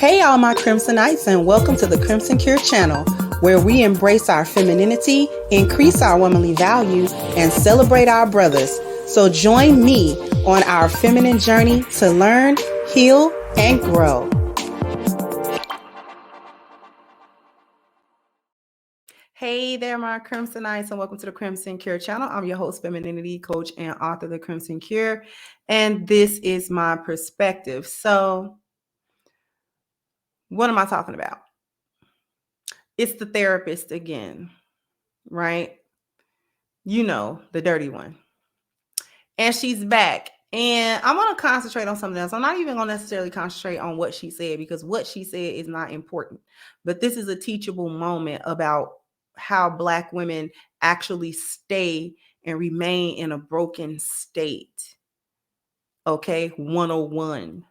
Hey, all my Crimsonites, and welcome to the Crimson Cure channel, where we embrace our femininity, increase our womanly value, and celebrate our brothers. So join me on our feminine journey to learn, heal, and grow. Hey there, my Crimsonites, and welcome to the Crimson Cure channel. I'm your host, femininity coach, and author of the Crimson Cure, and this is my perspective. So, what am I talking about? It's the therapist again, right? You know, the dirty one. And she's back. And I want to concentrate on something else. I'm not even going to necessarily concentrate on what she said, because what she said is not important. But this is a teachable moment about how Black women actually stay and remain in a broken state. Okay, 101.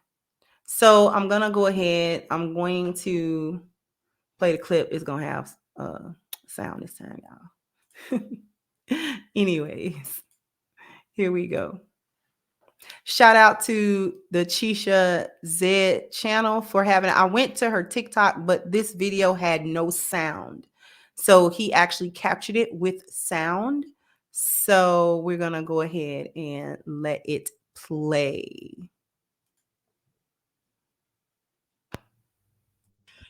So I'm going to go ahead. I'm going to play the clip. It's going to have sound this time, y'all. Anyways, here we go. Shout out to the Chisha Z channel for having it. I went to her TikTok, but this video had no sound. So he actually captured it with sound. So we're going to go ahead and let it play.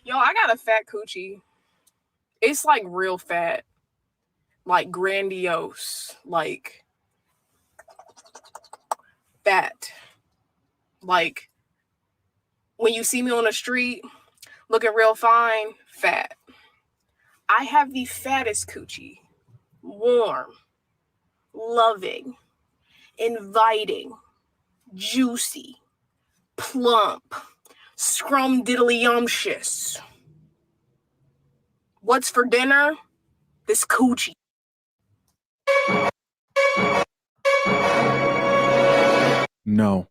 Yo, I got a fat coochie. It's like real fat, like grandiose, like fat. Like when you see me on the street looking real fine, fat. I have the fattest coochie. Warm, loving, inviting, juicy, plump, scrumdiddlyumptious. What's for dinner? This coochie. No.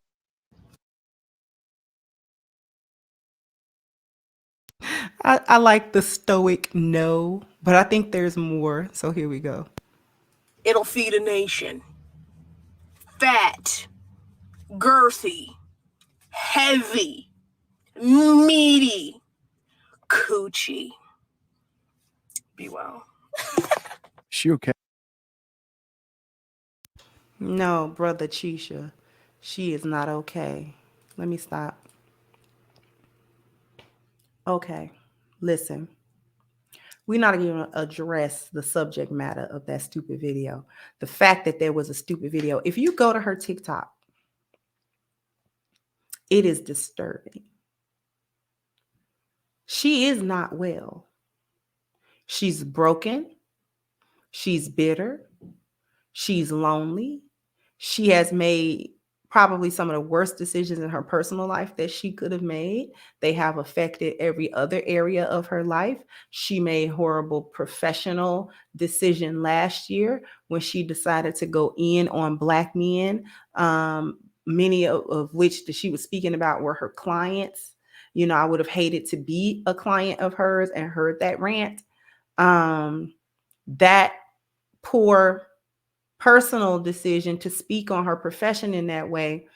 I like the stoic no, but I think there's more. So here we go. It'll feed a nation. Fat, girthy, heavy, meaty, coochie. Be well. She okay? No, brother Chisha, she is not okay. Let me stop. Okay, listen. We're not even going to address the subject matter of that stupid video. The fact that there was a stupid video. If you go to her TikTok, it is disturbing. She is not well. She's broken. She's bitter. She's lonely. She has made probably some of the worst decisions in her personal life that she could have made. They have affected every other area of her life. She made horrible professional decision last year when she decided to go in on Black men, many of which that she was speaking about were her clients. You know, I would have hated to be a client of hers and heard that rant. That poor personal decision to speak on her profession in that way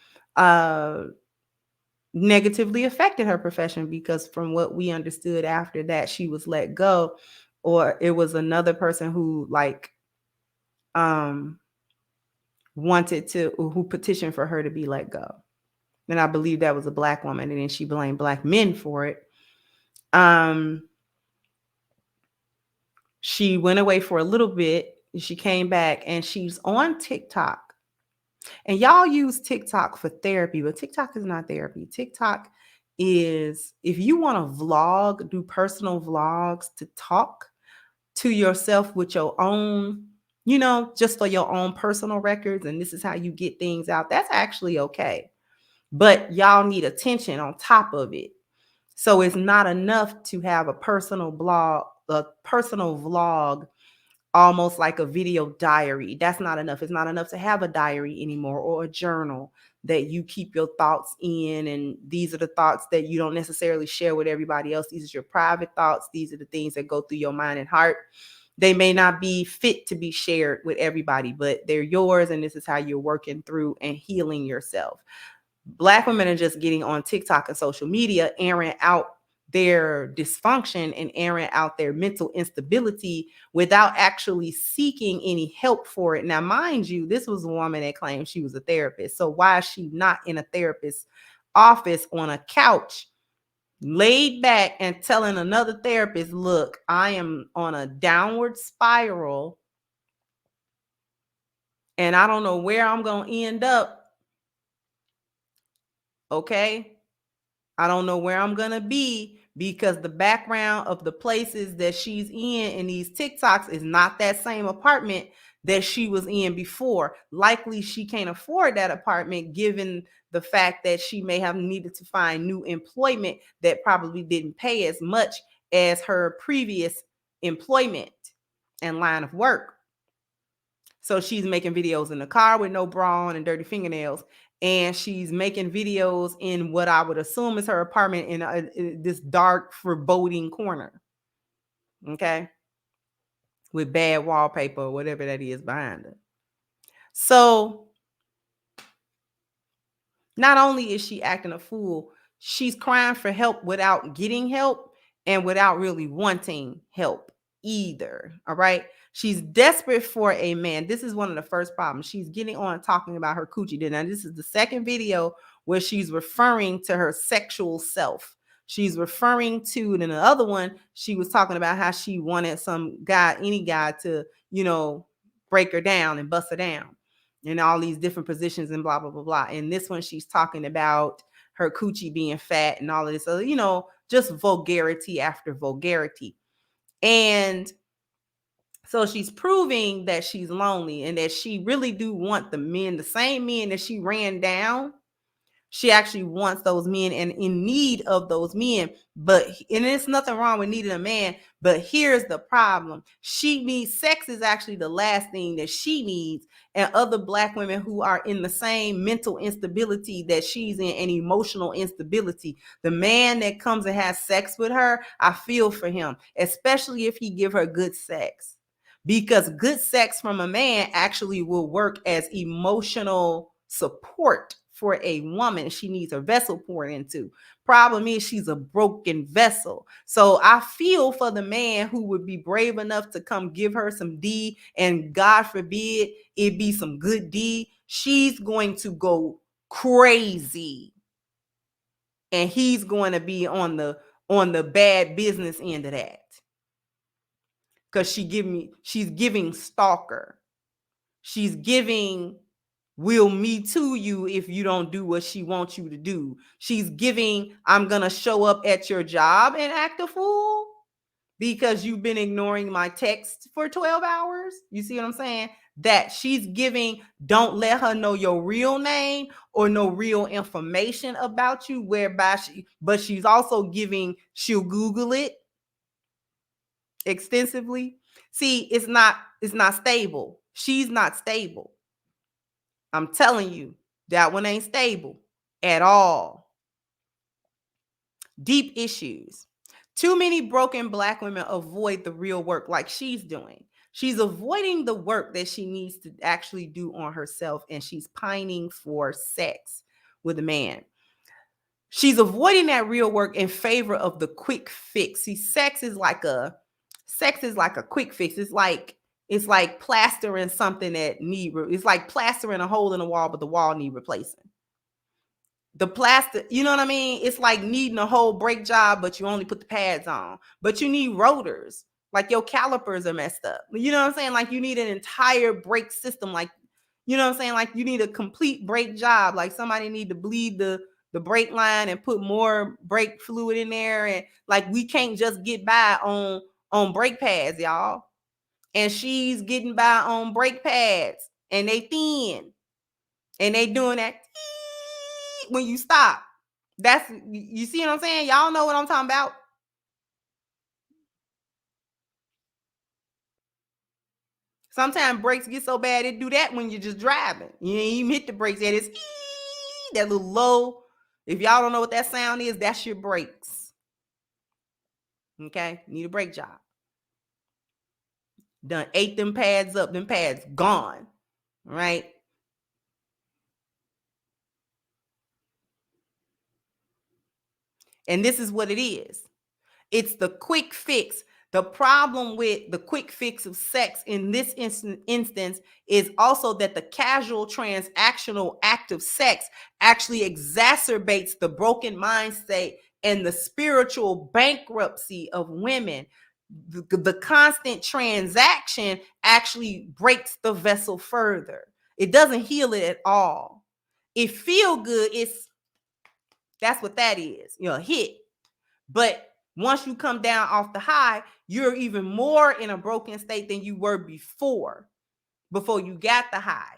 negatively affected her profession, because from what we understood after that, she was let go, or it was another person who who petitioned for her to be let go. And I believe that was a Black woman, and then she blamed Black men for it. She went away for a little bit. She came back and she's on TikTok. And y'all use TikTok for therapy, but TikTok is not therapy. TikTok is, if you want to vlog, do personal vlogs to talk to yourself with your own, you know, just for your own personal records, and this is how you get things out, that's actually okay. But y'all need attention on top of it. So it's not enough to have a personal vlog, almost like a video diary. That's not enough. It's not enough to have a diary anymore, or a journal that you keep your thoughts in. And these are the thoughts that you don't necessarily share with everybody else. These are your private thoughts. These are the things that go through your mind and heart. They may not be fit to be shared with everybody, but they're yours. And this is how you're working through and healing yourself. Black women are just getting on TikTok and social media, airing out their dysfunction and airing out their mental instability without actually seeking any help for it. Now, mind you, this was a woman that claimed she was a therapist. So why is she not in a therapist's office on a couch, laid back and telling another therapist, look, I am on a downward spiral and I don't know where I'm going to end up. Okay. I don't know where I'm going to be because the background of the places that she's in these TikToks is not that same apartment that she was in before. Likely she can't afford that apartment given the fact that she may have needed to find new employment that probably didn't pay as much as her previous employment and line of work. So she's making videos in the car with no bra on and dirty fingernails. And she's making videos in what I would assume is her apartment in this dark, foreboding corner. Okay. With bad wallpaper or whatever that is behind her. So not only is she acting a fool, she's crying for help without getting help and without really wanting help either. All right. She's desperate for a man. This is one of the first problems. She's getting on talking about her coochie. Now, this is the second video where she's referring to her sexual self. She's referring to, and in the other one, she was talking about how she wanted some guy, any guy to, break her down and bust her down in all these different positions and blah, blah, blah, blah. And this one, she's talking about her coochie being fat and all of this, just vulgarity after vulgarity. And so she's proving that she's lonely and that she really do want the men, the same men that she ran down. She actually wants those men and in need of those men. And there's nothing wrong with needing a man, but here's the problem. She needs sex is actually the last thing that she needs. And other Black women who are in the same mental instability that she's in and emotional instability, the man that comes and has sex with her, I feel for him, especially if he give her good sex. Because good sex from a man actually will work as emotional support for a woman. She needs a vessel poured into. Problem is she's a broken vessel. So I feel for the man who would be brave enough to come give her some D, and God forbid it be some good D. She's going to go crazy. And he's going to be on the bad business end of that. Because she's giving stalker. She's giving will me to you if you don't do what she wants you to do. She's giving, I'm going to show up at your job and act a fool because you've been ignoring my text for 12 hours. You see what I'm saying? That she's giving, don't let her know your real name or no real information about you, but she's also giving, she'll Google it extensively. See, it's not stable. She's not stable. I'm telling you, that one ain't stable at all. Deep issues. Too many broken Black women avoid the real work like she's doing. She's avoiding the work that she needs to actually do on herself, and she's pining for sex with a man. She's avoiding that real work in favor of the quick fix. See, sex is like a quick fix. It's like plastering something that it's like plastering a hole in the wall, but the wall need replacing. The plaster, you know what I mean? It's like needing a whole brake job, but you only put the pads on. But you need rotors. Like your calipers are messed up. You know what I'm saying? Like you need an entire brake system. Like, you know what I'm saying? Like you need a complete brake job. Like somebody need to bleed the brake line and put more brake fluid in there. And like we can't just get by on brake pads, y'all. And she's getting by on brake pads and they thin and they doing that when you stop. That's, you see what I'm saying? Y'all know what I'm talking about. Sometimes brakes get so bad it do that when you're just driving. You ain't even hit the brakes yet. It's that little low. If y'all don't know what that sound is, that's your brakes. Okay, need a brake job. Done ate them pads up. Them pads gone. Right? And this is what it is. It's the quick fix. The problem with the quick fix of sex in this instance is also that the casual transactional act of sex actually exacerbates the broken mindset and the spiritual bankruptcy of women. The constant transaction actually breaks the vessel further. It doesn't heal it at all. It feel good. That's what that is. A hit. But once you come down off the high, you're even more in a broken state than you were before you got the high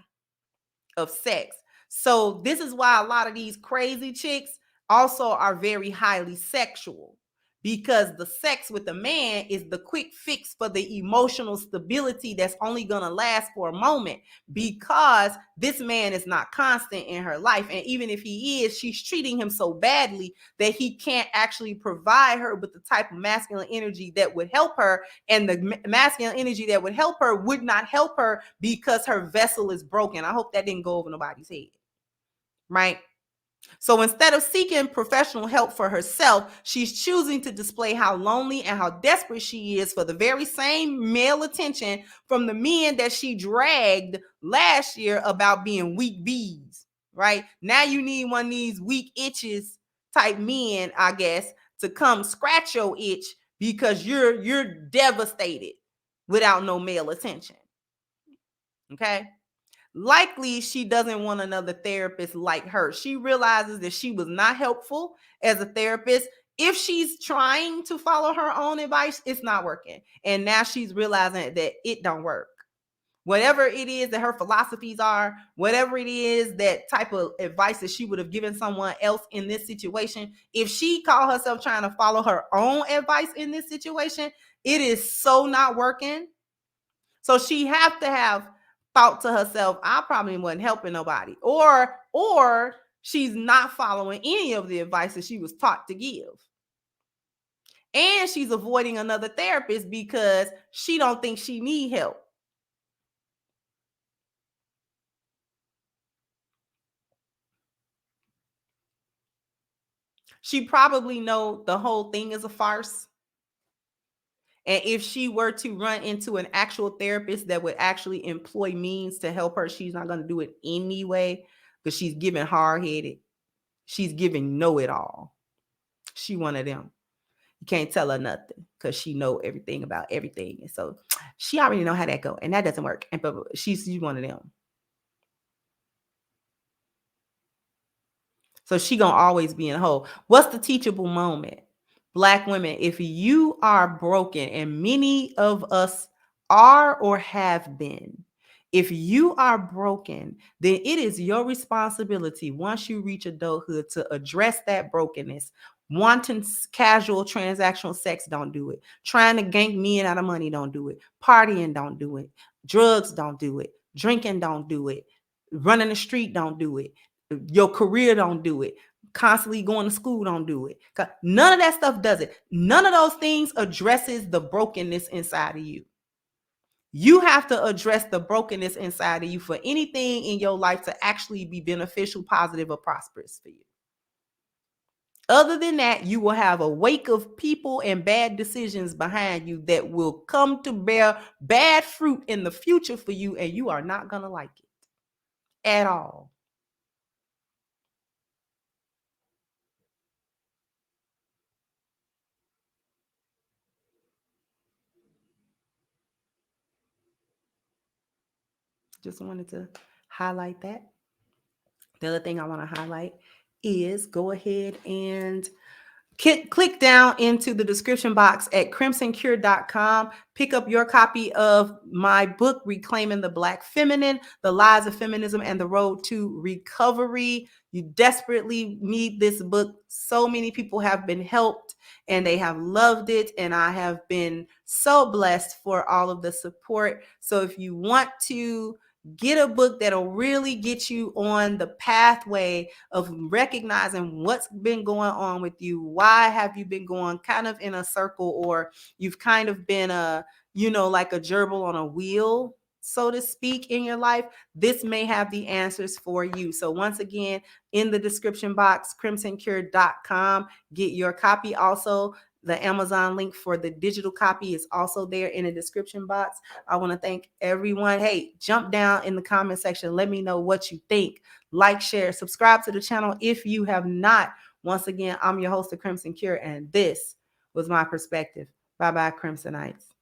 of sex. So this is why a lot of these crazy chicks also are very highly sexual, because the sex with the man is the quick fix for the emotional stability that's only going to last for a moment, because this man is not constant in her life. And even if he is, she's treating him so badly that he can't actually provide her with the type of masculine energy that would help her. And the masculine energy that would help her would not help her because her vessel is broken. I hope that didn't go over nobody's head, right? So instead of seeking professional help for herself, she's choosing to display how lonely and how desperate she is for the very same male attention from the men that she dragged last year about being weak bees, right? Now you need one of these weak itches type men, I guess, to come scratch your itch because you're devastated without no male attention. Okay? Likely, she doesn't want another therapist like her. She realizes that she was not helpful as a therapist. If she's trying to follow her own advice, it's not working. And now she's realizing that it don't work. Whatever it is that her philosophies are, whatever it is, that type of advice that she would have given someone else in this situation, if she called herself trying to follow her own advice in this situation, it is so not working. So she have to have thought to herself, I probably wasn't helping nobody, or she's not following any of the advice that she was taught to give. And she's avoiding another therapist because she don't think she need help. She probably know the whole thing is a farce. And if she were to run into an actual therapist that would actually employ means to help her, she's not going to do it anyway because she's giving hard-headed. She's giving know-it-all. She one of them. You can't tell her nothing because she know everything about everything. And so she already know how that go. And that doesn't work. And but she's one of them. So she gonna always be in a hole. What's the teachable moment? Black women, if you are broken, and many of us are or have been, if you are broken, then it is your responsibility once you reach adulthood to address that brokenness. Wanting casual transactional sex, don't do it. Trying to gank men out of money, don't do it. Partying, don't do it. Drugs, don't do it. Drinking, don't do it. Running the street, don't do it. Your career, don't do it. Constantly going to school, don't do it. None of that stuff does it. None of those things addresses the brokenness inside of you. You have to address the brokenness inside of you for anything in your life to actually be beneficial, positive, or prosperous for you. Other than that, you will have a wake of people and bad decisions behind you that will come to bear bad fruit in the future for you, and you are not going to like it at all. Just wanted to highlight that. The other thing I want to highlight is go ahead and click down into the description box at crimsoncure.com. Pick up your copy of my book, Reclaiming the Black Feminine, The Lies of Feminism and the Road to Recovery. You desperately need this book. So many people have been helped and they have loved it. And I have been so blessed for all of the support. So if you want to get a book that'll really get you on the pathway of recognizing what's been going on with you. Why have you been going kind of in a circle, or you've kind of been like a gerbil on a wheel, so to speak, in your life? This may have the answers for you. So once again, in the description box, crimsoncure.com, get your copy. Also, The Amazon link for the digital copy is also there in the description box. I want to thank everyone. Hey, jump down in the comment section. Let me know what you think. Like, share, subscribe to the channel if you have not. Once again, I'm your host, The Crimson Cure, and this was my perspective. Bye-bye, Crimsonites.